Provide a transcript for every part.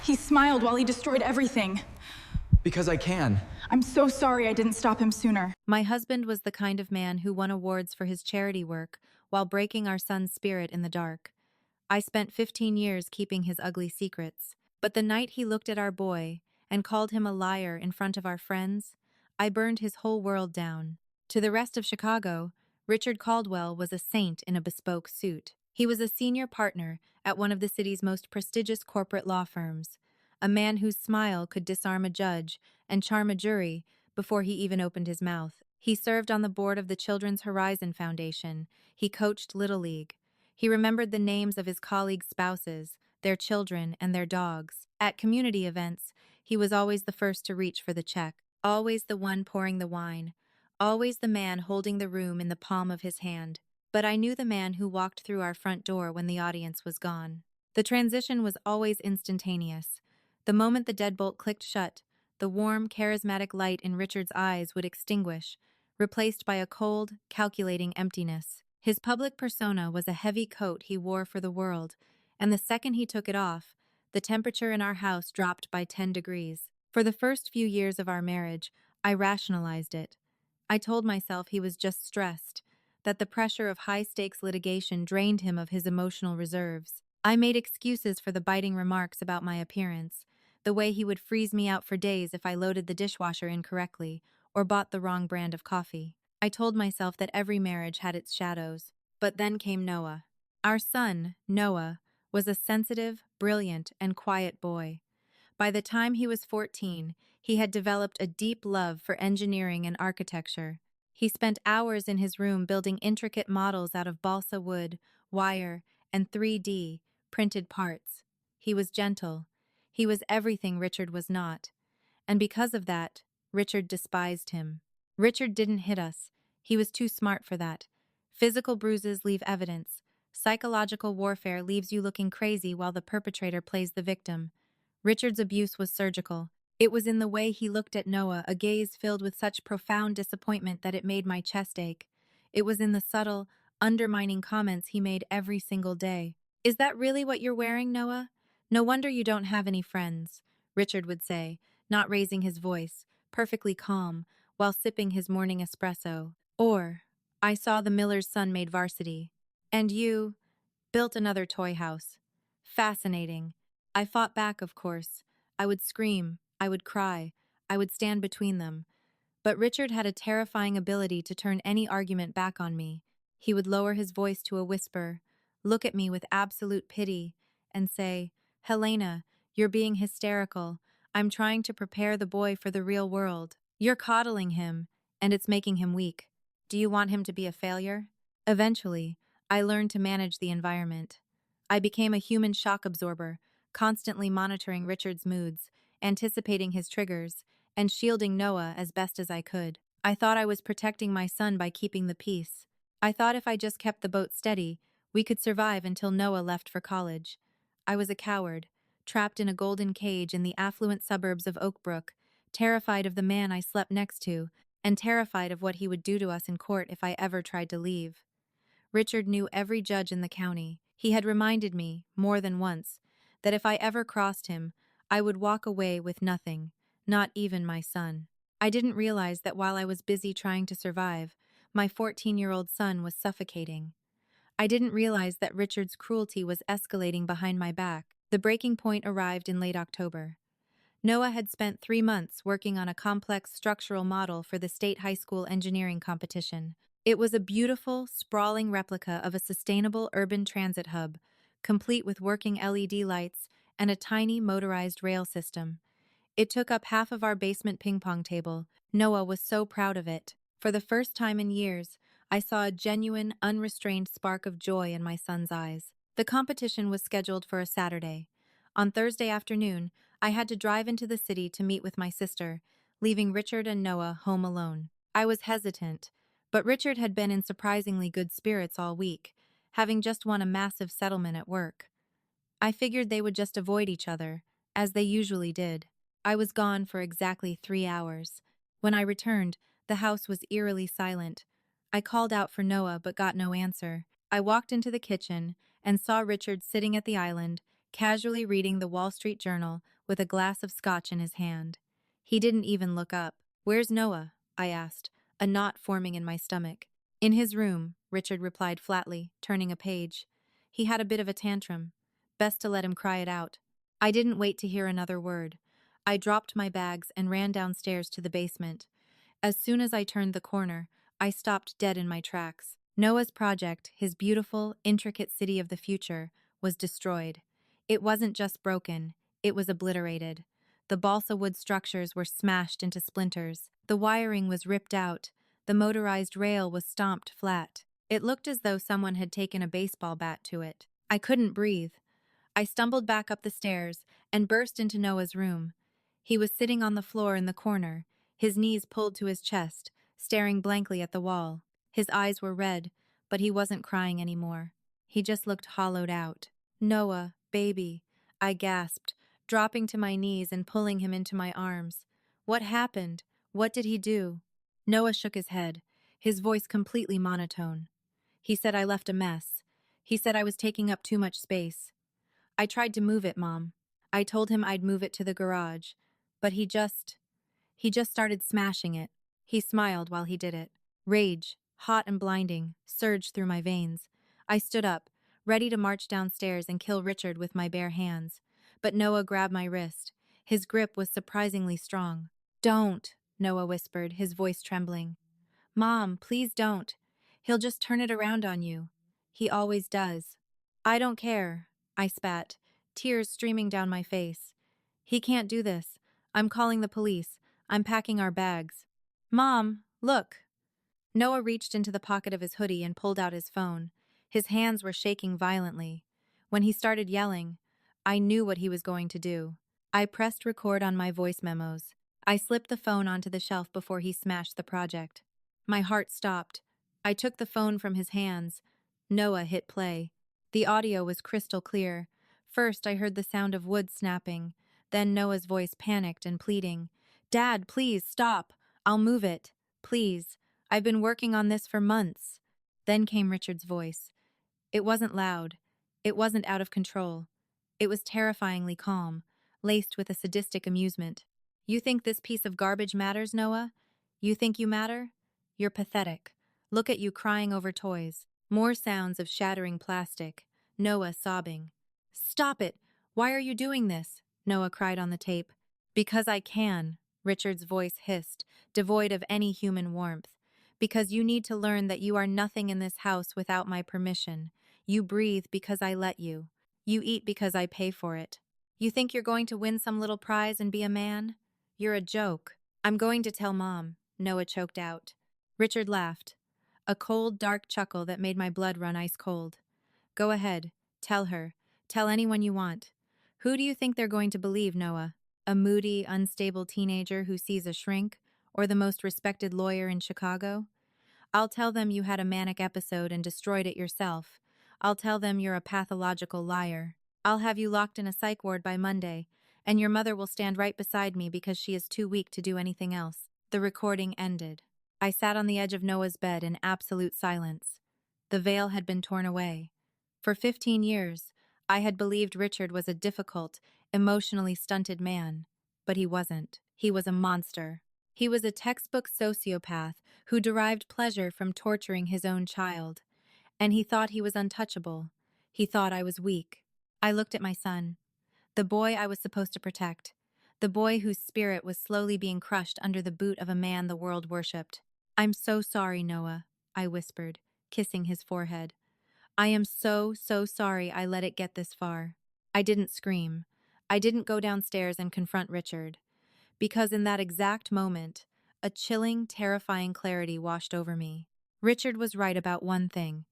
He smiled while he destroyed everything. Because I can. I'm so sorry I didn't stop him sooner. My husband was the kind of man who won awards for his charity work while breaking our son's spirit in the dark. I spent 15 years keeping his ugly secrets. But the night he looked at our boy and called him a liar in front of our friends, I burned his whole world down. To the rest of Chicago, Richard Caldwell was a saint in a bespoke suit. He was a senior partner at one of the city's most prestigious corporate law firms, a man whose smile could disarm a judge and charm a jury before he even opened his mouth. He served on the board of the Children's Horizon Foundation. He coached Little League. He remembered the names of his colleagues' spouses, their children, and their dogs. At community events, he was always the first to reach for the check, always the one pouring the wine, always the man holding the room in the palm of his hand. But I knew the man who walked through our front door when the audience was gone. The transition was always instantaneous. The moment the deadbolt clicked shut, the warm, charismatic light in Richard's eyes would extinguish, replaced by a cold, calculating emptiness. His public persona was a heavy coat he wore for the world, and the second he took it off, the temperature in our house dropped by 10 degrees. For the first few years of our marriage, I rationalized it. I told myself he was just stressed, that the pressure of high-stakes litigation drained him of his emotional reserves. I made excuses for the biting remarks about my appearance, the way he would freeze me out for days if I loaded the dishwasher incorrectly or bought the wrong brand of coffee. I told myself that every marriage had its shadows. But then came Noah. Our son, Noah, was a sensitive, brilliant, and quiet boy. By the time he was 14, he had developed a deep love for engineering and architecture. He spent hours in his room building intricate models out of balsa wood, wire, and 3D printed parts. He was gentle. He was everything Richard was not. And because of that, Richard despised him. Richard didn't hit us. He was too smart for that. Physical bruises leave evidence. Psychological warfare leaves you looking crazy while the perpetrator plays the victim. Richard's abuse was surgical. It was in the way he looked at Noah, a gaze filled with such profound disappointment that it made my chest ache. It was in the subtle, undermining comments he made every single day. "Is that really what you're wearing, Noah? No wonder you don't have any friends," Richard would say, not raising his voice, perfectly calm, while sipping his morning espresso. Or, "I saw the miller's son made varsity. And you built another toy house. Fascinating." I fought back, of course. I would scream, I would cry, I would stand between them. But Richard had a terrifying ability to turn any argument back on me. He would lower his voice to a whisper, look at me with absolute pity, and say, "Helena, you're being hysterical. I'm trying to prepare the boy for the real world. You're coddling him, and it's making him weak. Do you want him to be a failure?" Eventually, I learned to manage the environment. I became a human shock absorber, constantly monitoring Richard's moods, anticipating his triggers, and shielding Noah as best as I could. I thought I was protecting my son by keeping the peace. I thought if I just kept the boat steady, we could survive until Noah left for college. I was a coward, trapped in a golden cage in the affluent suburbs of Oak Brook, terrified of the man I slept next to, and terrified of what he would do to us in court if I ever tried to leave. Richard knew every judge in the county. He had reminded me, more than once, that if I ever crossed him, I would walk away with nothing, not even my son. I didn't realize that while I was busy trying to survive, my 14-year-old son was suffocating. I didn't realize that Richard's cruelty was escalating behind my back. The breaking point arrived in late October. Noah had spent 3 months working on a complex structural model for the state high school engineering competition. It was a beautiful, sprawling replica of a sustainable urban transit hub, complete with working LED lights and a tiny motorized rail system. It took up half of our basement ping-pong table. Noah was so proud of it. For the first time in years, I saw a genuine, unrestrained spark of joy in my son's eyes. The competition was scheduled for a Saturday. On Thursday afternoon, I had to drive into the city to meet with my sister, leaving Richard and Noah home alone. I was hesitant, but Richard had been in surprisingly good spirits all week, having just won a massive settlement at work. I figured they would just avoid each other, as they usually did. I was gone for exactly 3 hours. When I returned, the house was eerily silent. I called out for Noah but got no answer. I walked into the kitchen and saw Richard sitting at the island, casually reading the Wall Street Journal with a glass of scotch in his hand. He didn't even look up. "Where's Noah?" I asked, a knot forming in my stomach. "In his room," Richard replied flatly, turning a page. "He had a bit of a tantrum. Best to let him cry it out." I didn't wait to hear another word. I dropped my bags and ran downstairs to the basement. As soon as I turned the corner, I stopped dead in my tracks. Noah's project, his beautiful, intricate city of the future, was destroyed. It wasn't just broken, it was obliterated. The balsa wood structures were smashed into splinters. The wiring was ripped out. The motorized rail was stomped flat. It looked as though someone had taken a baseball bat to it. I couldn't breathe. I stumbled back up the stairs and burst into Noah's room. He was sitting on the floor in the corner, his knees pulled to his chest, staring blankly at the wall. His eyes were red, but he wasn't crying anymore. He just looked hollowed out. "Noah, baby," I gasped, dropping to my knees and pulling him into my arms. "What happened? What did he do?" Noah shook his head, his voice completely monotone. He said I left a mess. He said I was taking up too much space. "I tried to move it, Mom. I told him I'd move it to the garage, but he just started smashing it." He smiled while he did it. Rage, hot and blinding, surged through my veins. I stood up, ready to march downstairs and kill Richard with my bare hands. But Noah grabbed my wrist. His grip was surprisingly strong. "Don't," Noah whispered, his voice trembling. "Mom, please don't. He'll just turn it around on you. He always does." "I don't care," I spat, tears streaming down my face. "He can't do this. I'm calling the police. I'm packing our bags." "Mom, look." Noah reached into the pocket of his hoodie and pulled out his phone. His hands were shaking violently. When he started yelling, I knew what he was going to do. I pressed record on my voice memos. I slipped the phone onto the shelf before he smashed the project. My heart stopped. I took the phone from his hands. Noah hit play. The audio was crystal clear. First, I heard the sound of wood snapping. Then Noah's voice panicked and pleading. "Dad, please, stop. I'll move it. Please. I've been working on this for months." Then came Richard's voice. It wasn't loud. It wasn't out of control. It was terrifyingly calm, laced with a sadistic amusement. "You think this piece of garbage matters, Noah? You think you matter? You're pathetic. Look at you crying over toys." More sounds of shattering plastic. Noah sobbing. "Stop it! Why are you doing this?" Noah cried on the tape. "Because I can," Richard's voice hissed, devoid of any human warmth. "Because you need to learn that you are nothing in this house without my permission. You breathe because I let you. You eat because I pay for it. You think you're going to win some little prize and be a man? You're a joke." "I'm going to tell Mom," Noah choked out. Richard laughed. A cold, dark chuckle that made my blood run ice cold. "Go ahead. Tell her. Tell anyone you want. Who do you think they're going to believe, Noah? A moody, unstable teenager who sees a shrink, or the most respected lawyer in Chicago? I'll tell them you had a manic episode and destroyed it yourself. I'll tell them you're a pathological liar. I'll have you locked in a psych ward by Monday, and your mother will stand right beside me because she is too weak to do anything else." The recording ended. I sat on the edge of Noah's bed in absolute silence. The veil had been torn away. For 15 years, I had believed Richard was a difficult, emotionally stunted man. But he wasn't. He was a monster. He was a textbook sociopath who derived pleasure from torturing his own child. And he thought he was untouchable. He thought I was weak. I looked at my son, the boy I was supposed to protect, the boy whose spirit was slowly being crushed under the boot of a man the world worshipped. "I'm so sorry, Noah," I whispered, kissing his forehead. "I am so sorry I let it get this far." I didn't scream. I didn't go downstairs and confront Richard. Because in that exact moment, a chilling, terrifying clarity washed over me. Richard was right about one thing.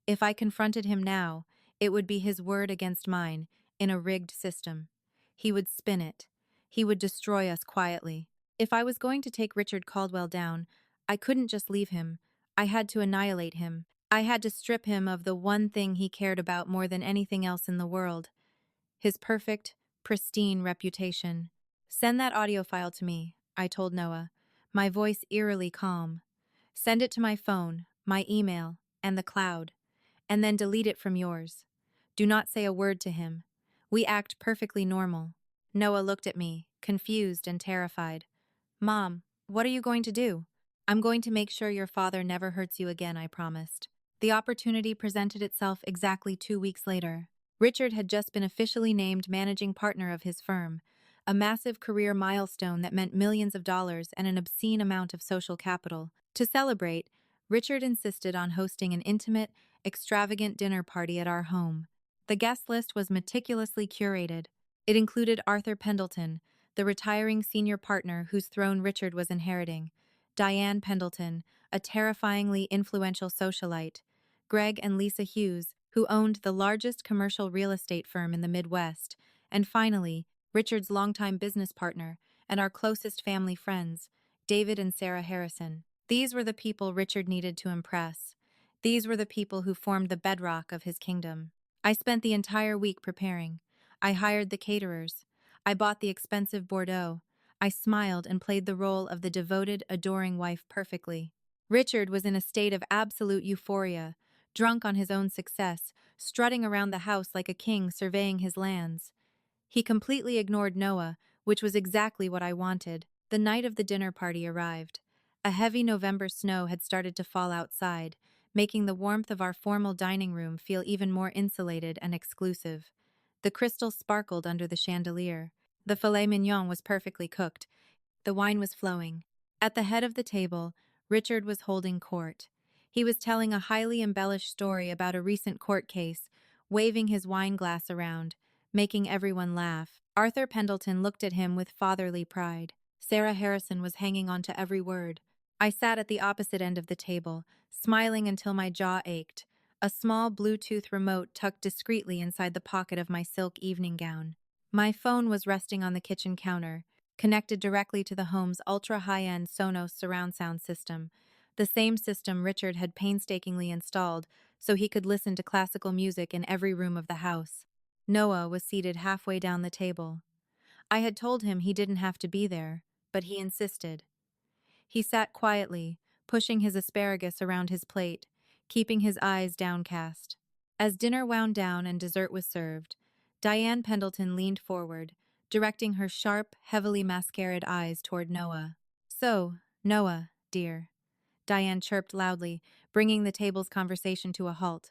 If I confronted him now, it would be his word against mine in a rigged system. He would spin it. He would destroy us quietly. If I was going to take Richard Caldwell down, I couldn't just leave him. I had to annihilate him. I had to strip him of the one thing he cared about more than anything else in the world. His perfect, pristine reputation. "Send that audio file to me," I told Noah, my voice eerily calm. "Send it to my phone, my email, and the cloud. And then delete it from yours. Do not say a word to him. We act perfectly normal. Noah looked at me, confused and terrified. Mom, what are you going to do? I'm going to make sure your father never hurts you again, I promised. The opportunity presented itself exactly 2 weeks later. Richard had just been officially named managing partner of his firm, a massive career milestone that meant millions of dollars and an obscene amount of social capital. To celebrate, Richard insisted on hosting an intimate, extravagant dinner party at our home. The guest list was meticulously curated. It included Arthur Pendleton, the retiring senior partner whose throne Richard was inheriting, Diane Pendleton, a terrifyingly influential socialite, Greg and Lisa Hughes, who owned the largest commercial real estate firm in the Midwest, and finally, Richard's longtime business partner and our closest family friends, David and Sarah Harrison. These were the people Richard needed to impress. These were the people who formed the bedrock of his kingdom. I spent the entire week preparing. I hired the caterers. I bought the expensive Bordeaux. I smiled and played the role of the devoted, adoring wife perfectly. Richard was in a state of absolute euphoria, drunk on his own success, strutting around the house like a king surveying his lands. He completely ignored Noah, which was exactly what I wanted. The night of the dinner party arrived. A heavy November snow had started to fall outside, making the warmth of our formal dining room feel even more insulated and exclusive. The crystal sparkled under the chandelier. The filet mignon was perfectly cooked. The wine was flowing. At the head of the table, Richard was holding court. He was telling a highly embellished story about a recent court case, waving his wine glass around, making everyone laugh. Arthur Pendleton looked at him with fatherly pride. Sarah Harrison was hanging on to every word. I sat at the opposite end of the table, smiling until my jaw ached, a small Bluetooth remote tucked discreetly inside the pocket of my silk evening gown. My phone was resting on the kitchen counter, connected directly to the home's ultra-high-end Sonos surround sound system, the same system Richard had painstakingly installed so he could listen to classical music in every room of the house. Noah was seated halfway down the table. I had told him he didn't have to be there, but he insisted. He sat quietly, pushing his asparagus around his plate, keeping his eyes downcast. As dinner wound down and dessert was served, Diane Pendleton leaned forward, directing her sharp, heavily mascaraed eyes toward Noah. "So, Noah, dear," Diane chirped loudly, bringing the table's conversation to a halt.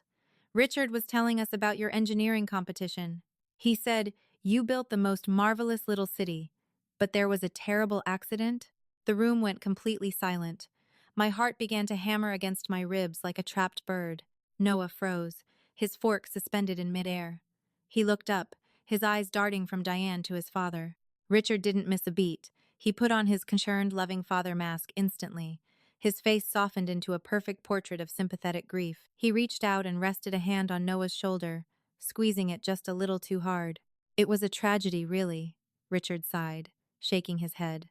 "Richard was telling us about your engineering competition. He said, you built the most marvelous little city, but there was a terrible accident?" The room went completely silent. My heart began to hammer against my ribs like a trapped bird. Noah froze, his fork suspended in midair. He looked up, his eyes darting from Diane to his father. Richard didn't miss a beat. He put on his concerned, loving father mask instantly. His face softened into a perfect portrait of sympathetic grief. He reached out and rested a hand on Noah's shoulder, squeezing it just a little too hard. "It was a tragedy, really," Richard sighed, shaking his head.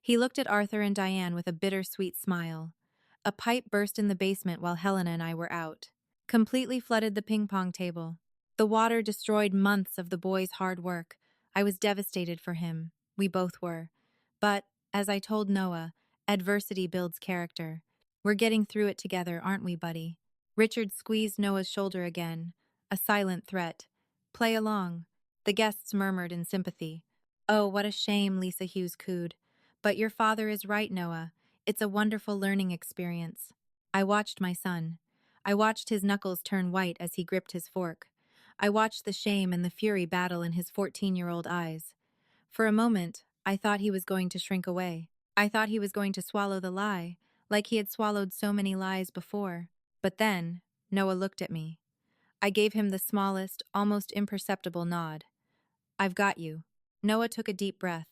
He looked at Arthur and Diane with a bittersweet smile. A pipe burst in the basement while Helena and I were out. Completely flooded the ping-pong table. The water destroyed months of the boy's hard work. I was devastated for him. We both were. But, as I told Noah, adversity builds character. We're getting through it together, aren't we, buddy? Richard squeezed Noah's shoulder again, a silent threat. "Play along." The guests murmured in sympathy. "Oh, what a shame," Lisa Hughes cooed. "But your father is right, Noah. It's a wonderful learning experience." I watched my son. I watched his knuckles turn white as he gripped his fork. I watched the shame and the fury battle in his 14-year-old eyes. For a moment, I thought he was going to shrink away. I thought he was going to swallow the lie, like he had swallowed so many lies before. But then, Noah looked at me. I gave him the smallest, almost imperceptible nod. "I've got you." Noah took a deep breath.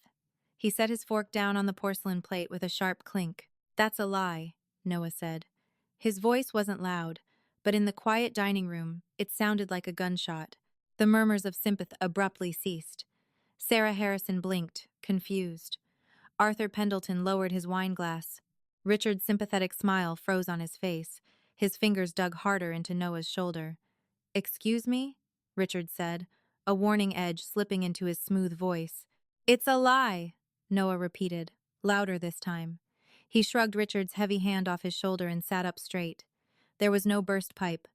He set his fork down on the porcelain plate with a sharp clink. "That's a lie," Noah said. His voice wasn't loud, but in the quiet dining room, it sounded like a gunshot. The murmurs of sympathy abruptly ceased. Sarah Harrison blinked, confused. Arthur Pendleton lowered his wine glass. Richard's sympathetic smile froze on his face. His fingers dug harder into Noah's shoulder. "Excuse me?" Richard said, a warning edge slipping into his smooth voice. "It's a lie," Noah repeated, louder this time. He shrugged Richard's heavy hand off his shoulder and sat up straight. "There was no burst pipe.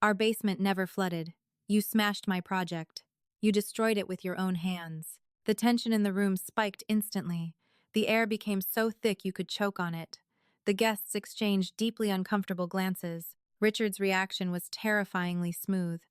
Our basement never flooded. You smashed my project. You destroyed it with your own hands." The tension in the room spiked instantly. The air became so thick you could choke on it. The guests exchanged deeply uncomfortable glances. Richard's reaction was terrifyingly smooth.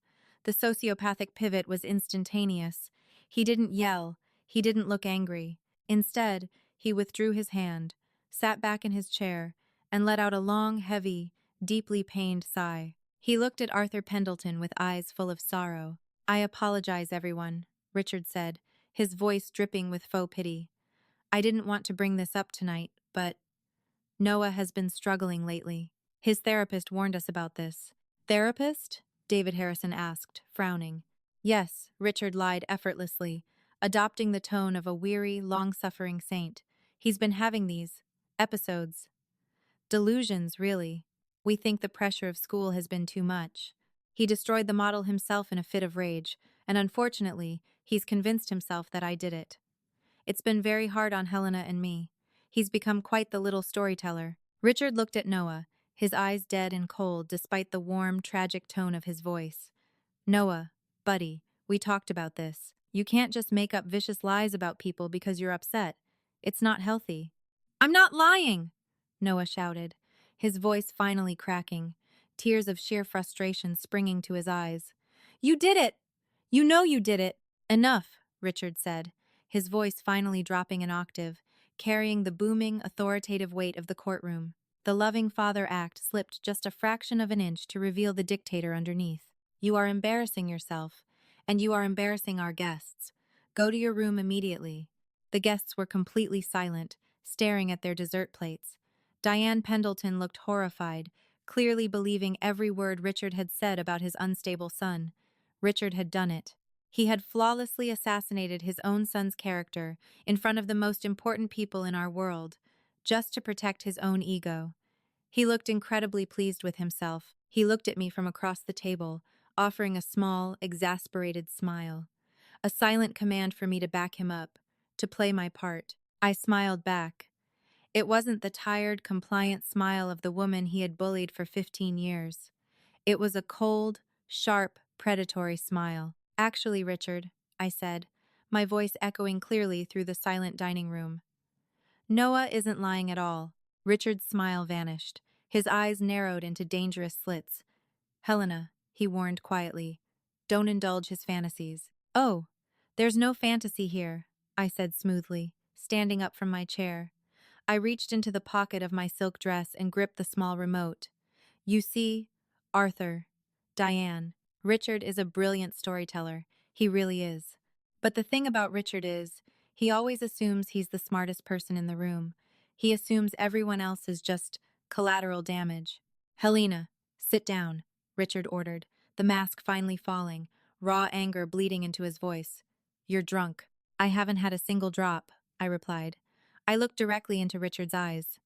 The sociopathic pivot was instantaneous. He didn't yell. He didn't look angry. Instead, he withdrew his hand, sat back in his chair, and let out a long, heavy, deeply pained sigh. He looked at Arthur Pendleton with eyes full of sorrow. "I apologize, everyone," Richard said, his voice dripping with faux pity. "I didn't want to bring this up tonight, but Noah has been struggling lately. His therapist warned us about this." "Therapist?" David Harrison asked, frowning. "Yes," Richard lied effortlessly, adopting the tone of a weary, long-suffering saint. "He's been having these episodes. Delusions, really. We think the pressure of school has been too much. He destroyed the model himself in a fit of rage, and unfortunately, he's convinced himself that I did it. It's been very hard on Helena and me. He's become quite the little storyteller." Richard looked at Noah, his eyes dead and cold despite the warm, tragic tone of his voice. "Noah, buddy, we talked about this. You can't just make up vicious lies about people because you're upset. It's not healthy." "I'm not lying!" Noah shouted, his voice finally cracking, tears of sheer frustration springing to his eyes. "You did it! You know you did it!" "Enough," Richard said, his voice finally dropping an octave, carrying the booming, authoritative weight of the courtroom. The loving father act slipped just a fraction of an inch to reveal the dictator underneath. "You are embarrassing yourself, and you are embarrassing our guests. Go to your room immediately." The guests were completely silent, staring at their dessert plates. Diane Pendleton looked horrified, clearly believing every word Richard had said about his unstable son. Richard had done it. He had flawlessly assassinated his own son's character in front of the most important people in our world, just to protect his own ego. He looked incredibly pleased with himself. He looked at me from across the table, offering a small, exasperated smile. A silent command for me to back him up, to play my part. I smiled back. It wasn't the tired, compliant smile of the woman he had bullied for 15 years. It was a cold, sharp, predatory smile. "Actually, Richard," I said, my voice echoing clearly through the silent dining room, "Noah isn't lying at all." Richard's smile vanished. His eyes narrowed into dangerous slits. "Helena," he warned quietly, "don't indulge his fantasies." "Oh, there's no fantasy here," I said smoothly, standing up from my chair. I reached into the pocket of my silk dress and gripped the small remote. "You see, Arthur, Diane, Richard is a brilliant storyteller. He really is. But the thing about Richard is, he always assumes he's the smartest person in the room. He assumes everyone else is just collateral damage." "Helena, sit down," Richard ordered, the mask finally falling, raw anger bleeding into his voice. "You're drunk." "I haven't had a single drop," I replied. I looked directly into Richard's eyes.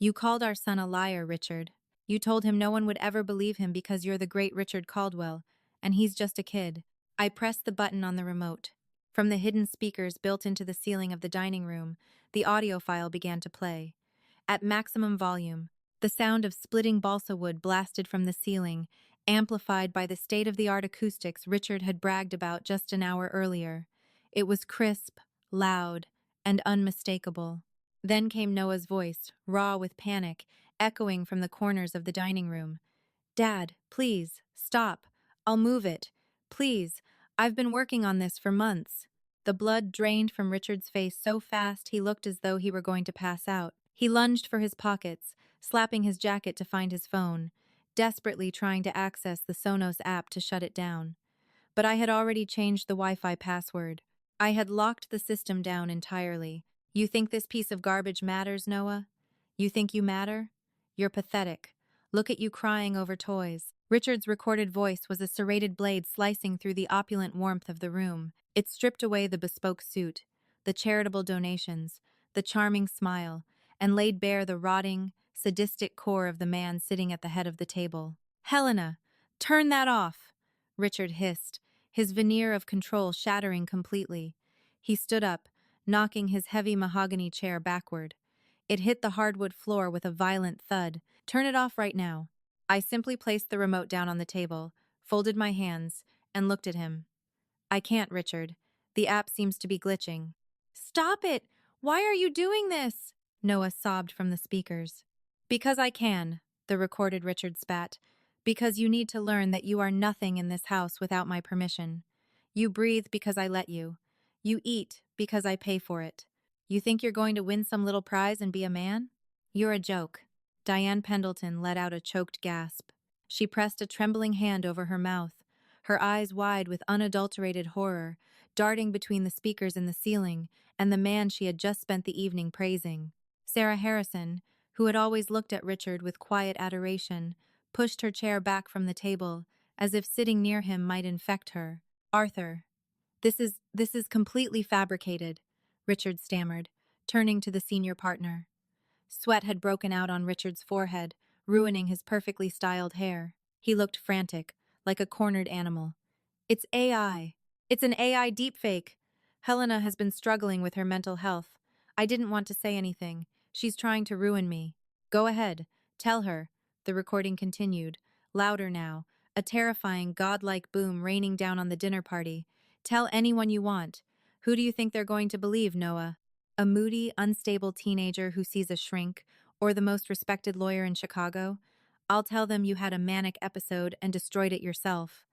"You called our son a liar, Richard. You told him no one would ever believe him because you're the great Richard Caldwell, and he's just a kid." I pressed the button on the remote. From the hidden speakers built into the ceiling of the dining room, the audio file began to play. At maximum volume, the sound of splitting balsa wood blasted from the ceiling, amplified by the state-of-the-art acoustics Richard had bragged about just an hour earlier. It was crisp, loud, and unmistakable. Then came Noah's voice, raw with panic, echoing from the corners of the dining room. "Dad, please, stop. I'll move it. Please, I've been working on this for months." The blood drained from Richard's face so fast he looked as though he were going to pass out. He lunged for his pockets, slapping his jacket to find his phone, desperately trying to access the Sonos app to shut it down. But I had already changed the Wi-Fi password. I had locked the system down entirely. "You think this piece of garbage matters, Noah? You think you matter? You're pathetic. Look at you crying over toys." Richard's recorded voice was a serrated blade slicing through the opulent warmth of the room. It stripped away the bespoke suit, the charitable donations, the charming smile, and laid bare the rotting, sadistic core of the man sitting at the head of the table. "Helena, turn that off!" Richard hissed, his veneer of control shattering completely. He stood up, knocking his heavy mahogany chair backward. It hit the hardwood floor with a violent thud. "Turn it off right now." I simply placed the remote down on the table, folded my hands, and looked at him. "I can't, Richard. The app seems to be glitching. Stop it! Why are you doing this? Noah sobbed from the speakers. Because I can, the recorded Richard spat. Because you need to learn that you are nothing in this house without my permission. You breathe because I let you. You eat because I pay for it. You think you're going to win some little prize and be a man? You're a joke. Diane Pendleton let out a choked gasp. She pressed a trembling hand over her mouth, her eyes wide with unadulterated horror, darting between the speakers in the ceiling and the man she had just spent the evening praising. Sarah Harrison, who had always looked at Richard with quiet adoration, pushed her chair back from the table, as if sitting near him might infect her. Arthur, this is completely fabricated, Richard stammered, turning to the senior partner. Sweat had broken out on Richard's forehead, ruining his perfectly styled hair. He looked frantic, like a cornered animal. It's AI. It's an AI deepfake. Helena has been struggling with her mental health. I didn't want to say anything. She's trying to ruin me. Go ahead. Tell her. The recording continued, louder now, a terrifying, godlike boom raining down on the dinner party. Tell anyone you want. Who do you think they're going to believe, Noah? A moody, unstable teenager who sees a shrink, or the most respected lawyer in Chicago? I'll tell them you had a manic episode and destroyed it yourself.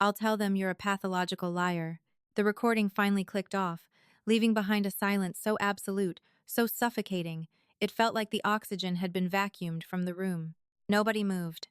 I'll tell them you're a pathological liar. The recording finally clicked off, leaving behind a silence so absolute, so suffocating, it felt like the oxygen had been vacuumed from the room. Nobody moved.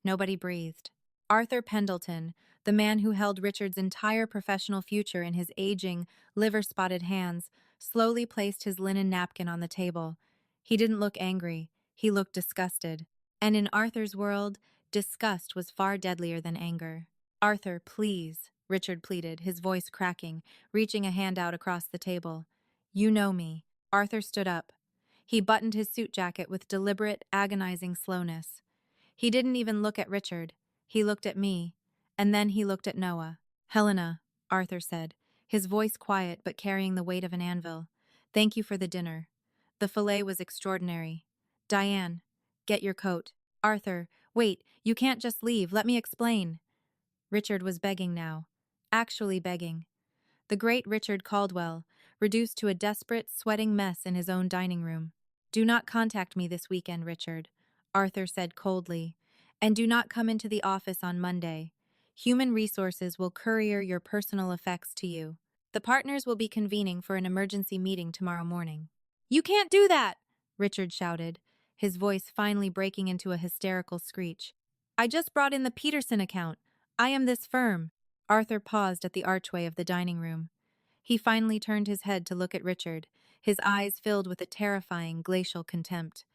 Nobody breathed. Arthur Pendleton, the man who held Richard's entire professional future in his aging, liver-spotted hands, slowly placed his linen napkin on the table. He didn't look angry. He looked disgusted. And in Arthur's world, disgust was far deadlier than anger. Arthur, please, Richard pleaded, his voice cracking, reaching a hand out across the table. You know me. Arthur stood up. He buttoned his suit jacket with deliberate, agonizing slowness. He didn't even look at Richard. He looked at me, and then he looked at Noah. Helena, Arthur said, his voice quiet but carrying the weight of an anvil. Thank you for the dinner. The filet was extraordinary. Diane, get your coat. Arthur, wait, you can't just leave. Let me explain. Richard was begging now. Actually begging. The great Richard Caldwell, reduced to a desperate, sweating mess in his own dining room. Do not contact me this weekend, Richard, Arthur said coldly. And do not come into the office on Monday. Human Resources will courier your personal effects to you. The partners will be convening for an emergency meeting tomorrow morning. You can't do that, Richard shouted, his voice finally breaking into a hysterical screech. I just brought in the Peterson account. I am this firm. Arthur paused at the archway of the dining room. He finally turned his head to look at Richard, his eyes filled with a terrifying, glacial contempt.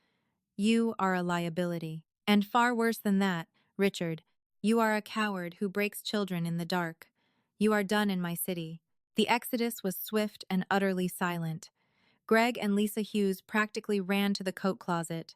You are a liability. And far worse than that, Richard, you are a coward who breaks children in the dark. You are done in my city. The exodus was swift and utterly silent. Greg and Lisa Hughes practically ran to the coat closet.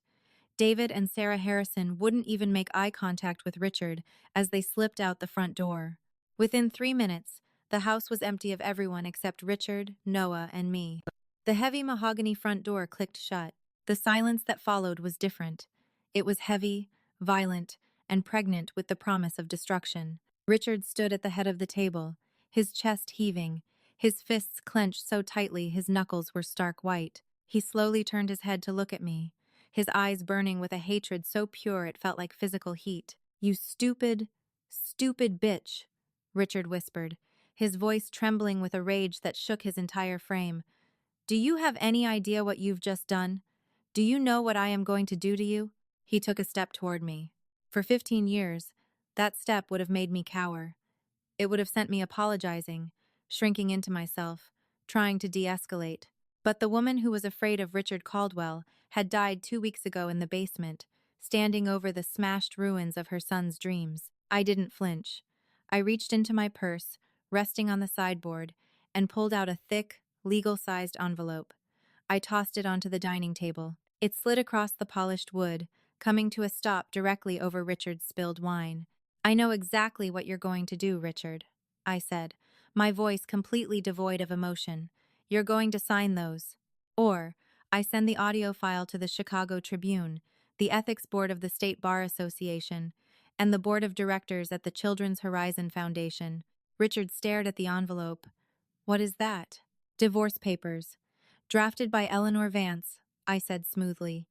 David and Sarah Harrison wouldn't even make eye contact with Richard as they slipped out the front door. Within 3 minutes, the house was empty of everyone except Richard, Noah, and me. The heavy mahogany front door clicked shut. The silence that followed was different. It was heavy, violent, and pregnant with the promise of destruction. Richard stood at the head of the table, his chest heaving, his fists clenched so tightly his knuckles were stark white. He slowly turned his head to look at me, his eyes burning with a hatred so pure it felt like physical heat. You stupid, stupid bitch, Richard whispered, his voice trembling with a rage that shook his entire frame. Do you have any idea what you've just done? Do you know what I am going to do to you? He took a step toward me. For 15 years, that step would have made me cower. It would have sent me apologizing, shrinking into myself, trying to de-escalate. But the woman who was afraid of Richard Caldwell had died 2 weeks ago in the basement, standing over the smashed ruins of her son's dreams. I didn't flinch. I reached into my purse, resting on the sideboard, and pulled out a thick, legal-sized envelope. I tossed it onto the dining table. It slid across the polished wood, coming to a stop directly over Richard's spilled wine. I know exactly what you're going to do, Richard, I said, my voice completely devoid of emotion. You're going to sign those. Or, I send the audio file to the Chicago Tribune, the Ethics Board of the State Bar Association, and the Board of Directors at the Children's Horizon Foundation. Richard stared at the envelope. What is that? Divorce papers. Drafted by Eleanor Vance, I said smoothly.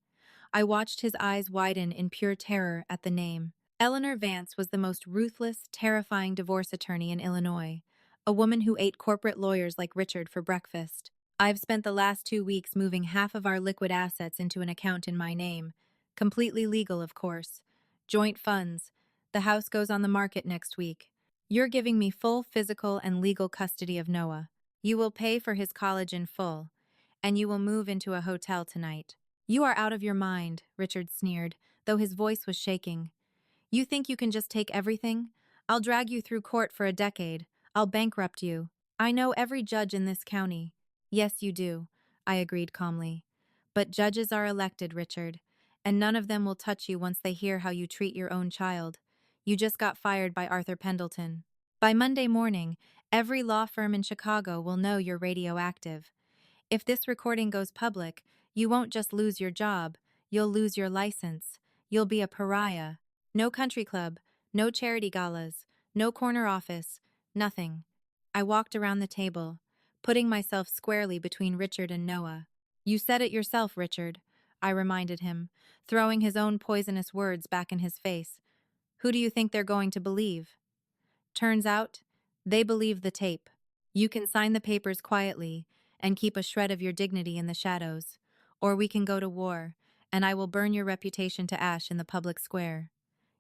I watched his eyes widen in pure terror at the name. Eleanor Vance was the most ruthless, terrifying divorce attorney in Illinois, a woman who ate corporate lawyers like Richard for breakfast. I've spent the last 2 weeks moving half of our liquid assets into an account in my name. Completely legal, of course. Joint funds. The house goes on the market next week. You're giving me full physical and legal custody of Noah. You will pay for his college in full, and you will move into a hotel tonight. You are out of your mind, Richard sneered, though his voice was shaking. You think you can just take everything? I'll drag you through court for a decade. I'll bankrupt you. I know every judge in this county. Yes, you do, I agreed calmly. But judges are elected, Richard, and none of them will touch you once they hear how you treat your own child. You just got fired by Arthur Pendleton. By Monday morning, every law firm in Chicago will know you're radioactive. If this recording goes public, you won't just lose your job, you'll lose your license. You'll be a pariah. No country club, no charity galas, no corner office, nothing. I walked around the table, putting myself squarely between Richard and Noah. You said it yourself, Richard, I reminded him, throwing his own poisonous words back in his face. Who do you think they're going to believe? Turns out, they believe the tape. You can sign the papers quietly and keep a shred of your dignity in the shadows, or we can go to war, and I will burn your reputation to ash in the public square.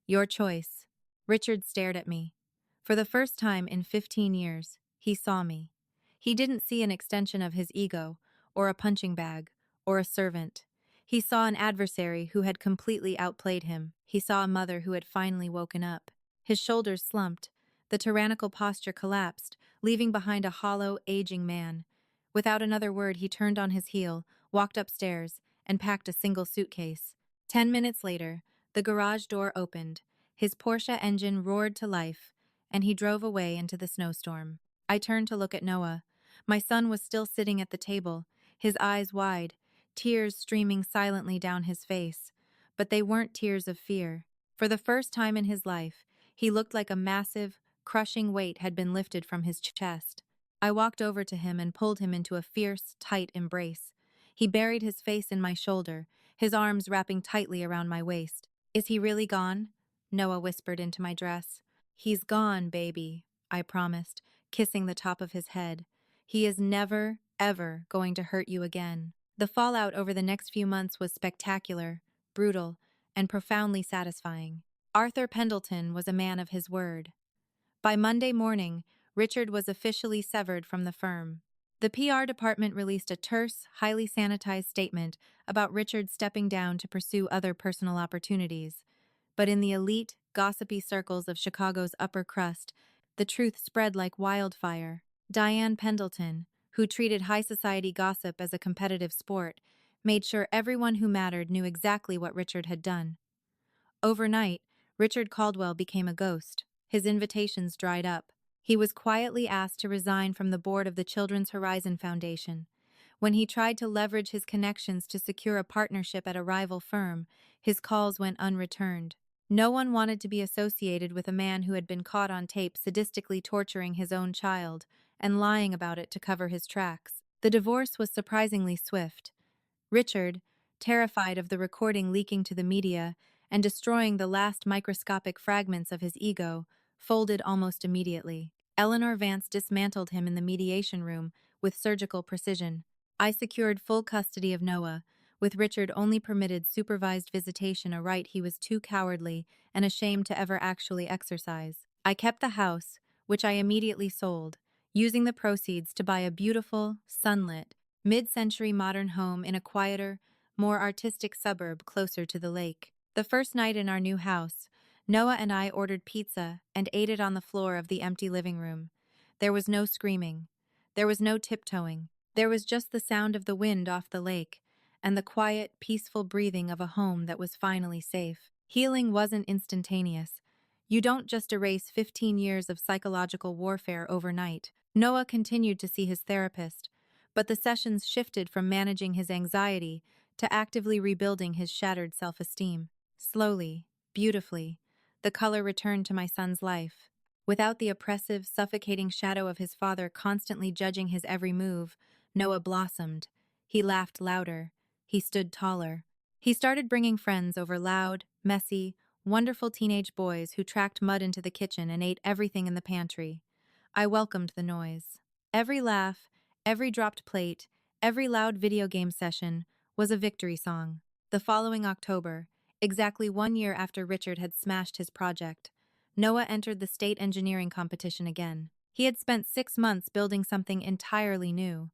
Your choice. Richard stared at me. For the first time in 15 years, he saw me. He didn't see an extension of his ego, or a punching bag, or a servant. He saw an adversary who had completely outplayed him. He saw a mother who had finally woken up. His shoulders slumped. The tyrannical posture collapsed, leaving behind a hollow, aging man. Without another word, he turned on his heel, walked upstairs, and packed a single suitcase. 10 minutes later, the garage door opened. His Porsche engine roared to life, and he drove away into the snowstorm. I turned to look at Noah. My son was still sitting at the table, his eyes wide, tears streaming silently down his face. But they weren't tears of fear. For the first time in his life, he looked like a massive, crushing weight had been lifted from his chest. I walked over to him and pulled him into a fierce, tight embrace. He buried his face in my shoulder, his arms wrapping tightly around my waist. Is he really gone? Noah whispered into my dress. He's gone, baby, I promised, kissing the top of his head. He is never, ever going to hurt you again. The fallout over the next few months was spectacular, brutal, and profoundly satisfying. Arthur Pendleton was a man of his word. By Monday morning, Richard was officially severed from the firm. The PR department released a terse, highly sanitized statement about Richard stepping down to pursue other personal opportunities. But in the elite, gossipy circles of Chicago's upper crust, the truth spread like wildfire. Diane Pendleton, who treated high society gossip as a competitive sport, made sure everyone who mattered knew exactly what Richard had done. Overnight, Richard Caldwell became a ghost. His invitations dried up. He was quietly asked to resign from the board of the Children's Horizon Foundation. When he tried to leverage his connections to secure a partnership at a rival firm, his calls went unreturned. No one wanted to be associated with a man who had been caught on tape sadistically torturing his own child and lying about it to cover his tracks. The divorce was surprisingly swift. Richard, terrified of the recording leaking to the media and destroying the last microscopic fragments of his ego, folded almost immediately. Eleanor Vance dismantled him in the mediation room with surgical precision. I secured full custody of Noah, with Richard only permitted supervised visitation, a right he was too cowardly and ashamed to ever actually exercise. I kept the house, which I immediately sold, using the proceeds to buy a beautiful, sunlit, mid-century modern home in a quieter, more artistic suburb closer to the lake. The first night in our new house, Noah and I ordered pizza and ate it on the floor of the empty living room. There was no screaming. There was no tiptoeing. There was just the sound of the wind off the lake and the quiet, peaceful breathing of a home that was finally safe. Healing wasn't instantaneous. You don't just erase 15 years of psychological warfare overnight. Noah continued to see his therapist, but the sessions shifted from managing his anxiety to actively rebuilding his shattered self-esteem. Slowly, beautifully, the color returned to my son's life. Without the oppressive, suffocating shadow of his father constantly judging his every move, Noah blossomed. He laughed louder. He stood taller. He started bringing friends over loud, messy, wonderful teenage boys who tracked mud into the kitchen and ate everything in the pantry. I welcomed the noise. Every laugh, every dropped plate, every loud video game session was a victory song. The following October, exactly 1 year after Richard had smashed his project, Noah entered the state engineering competition again. He had spent 6 months building something entirely new.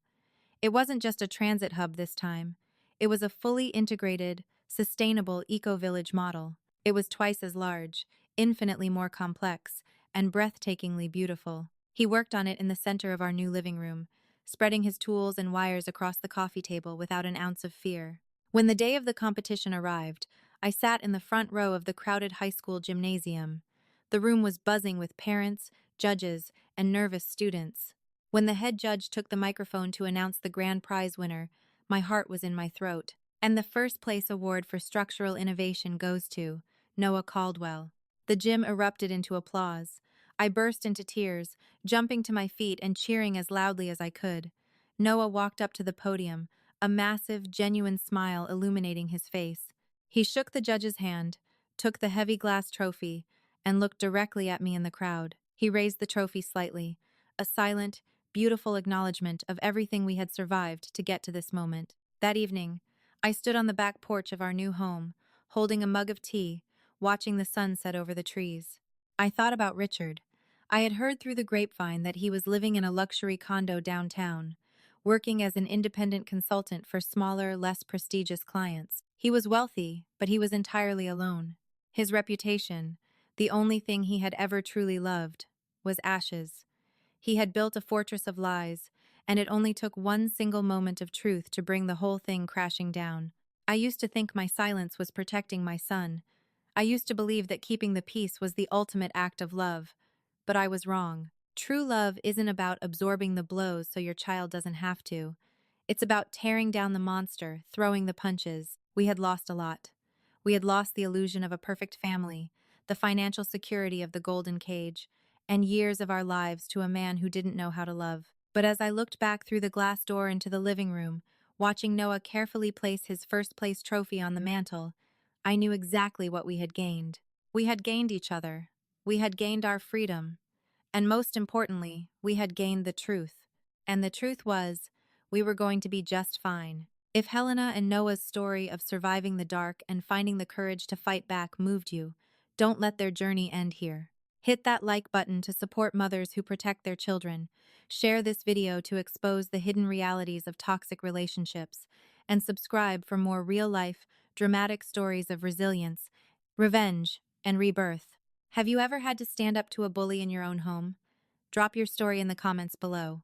It wasn't just a transit hub this time. It was a fully integrated, sustainable eco-village model. It was twice as large, infinitely more complex, and breathtakingly beautiful. He worked on it in the center of our new living room, spreading his tools and wires across the coffee table without an ounce of fear. When the day of the competition arrived, I sat in the front row of the crowded high school gymnasium. The room was buzzing with parents, judges, and nervous students. When the head judge took the microphone to announce the grand prize winner, my heart was in my throat. And the first place award for structural innovation goes to Noah Caldwell. The gym erupted into applause. I burst into tears, jumping to my feet and cheering as loudly as I could. Noah walked up to the podium, a massive, genuine smile illuminating his face. He shook the judge's hand, took the heavy glass trophy, and looked directly at me in the crowd. He raised the trophy slightly, a silent, beautiful acknowledgement of everything we had survived to get to this moment. That evening, I stood on the back porch of our new home, holding a mug of tea, watching the sun set over the trees. I thought about Richard. I had heard through the grapevine that he was living in a luxury condo downtown, working as an independent consultant for smaller, less prestigious clients. He was wealthy, but he was entirely alone. His reputation, the only thing he had ever truly loved, was ashes. He had built a fortress of lies, and it only took one single moment of truth to bring the whole thing crashing down. I used to think my silence was protecting my son. I used to believe that keeping the peace was the ultimate act of love. But I was wrong. True love isn't about absorbing the blows so your child doesn't have to. It's about tearing down the monster, throwing the punches. We had lost a lot. We had lost the illusion of a perfect family, the financial security of the golden cage, and years of our lives to a man who didn't know how to love. But as I looked back through the glass door into the living room, watching Noah carefully place his first place trophy on the mantel, I knew exactly what we had gained. We had gained each other. We had gained our freedom. And most importantly, we had gained the truth. And the truth was, we were going to be just fine. If Helena and Noah's story of surviving the dark and finding the courage to fight back moved you, don't let their journey end here. Hit that like button to support mothers who protect their children. Share this video to expose the hidden realities of toxic relationships. And subscribe for more real-life, dramatic stories of resilience, revenge, and rebirth. Have you ever had to stand up to a bully in your own home? Drop your story in the comments below.